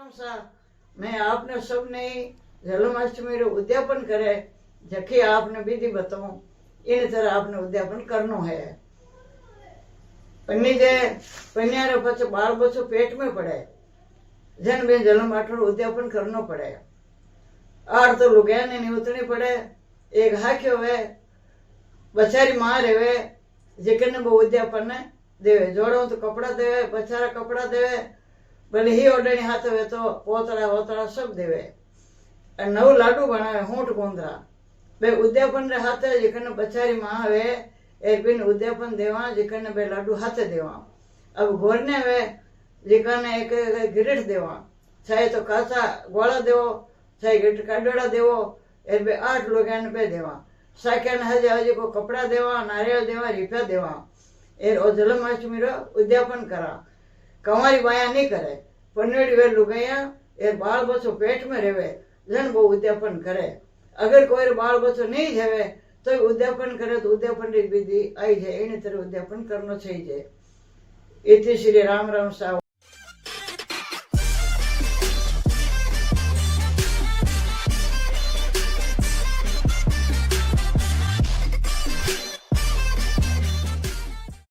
सा मैं आपने सबने जन्माष्टमी रो उद्यापन करे जखी आपने विधि बताऊं इन तरह आपने उद्यापन करनो है। पन्नी जे पन्यारे पछ बाल बच्चों पेट में पड़े जन बे जन्म आठो उद्यापन करनो पड़े। आर तो लुगाया ने नहीं उतनी पड़े एक हाक्यो वे बचारी मां रेवे जेकने वो उद्यापन देवे जोड़ो तो कपड़ा देवे बचारा कपड़ा देवे भले ही ओडणी हाथ वे तो पोतड़ा वोतड़ा सब देवे नव लाडू बनावे होंठ गोंदरा बे उद्यापन रे हाथे जेकने बचारी मां वे एक बिन उद्यापन देवा जेकने बे लाडू हाथे देवा। अब गोरने वे जेकने एक गिरट देवा चाहे तो काचा गोला देवो चाहे गिरट काडोड़ा देवो ए बे 8 लोग पे देवा। साक्याने हजे हजे को कपड़ा देवा नारियल देवा रिपया देवा ए ओ जन्माष्टमी रो उद्यापन करा। कंवारी बाया नहीं करे पन्नेड़ी वे लुगाया ए बाल बच्चों पेट में रेवे जन वो उद्यापन करे। अगर कोई बाल बच्चों नहीं जावे तो उद्यापन करे तो उद्यापन री विधि आई जाए इन तरह उद्यापन करनो चाहिए। इति श्री राम राम सा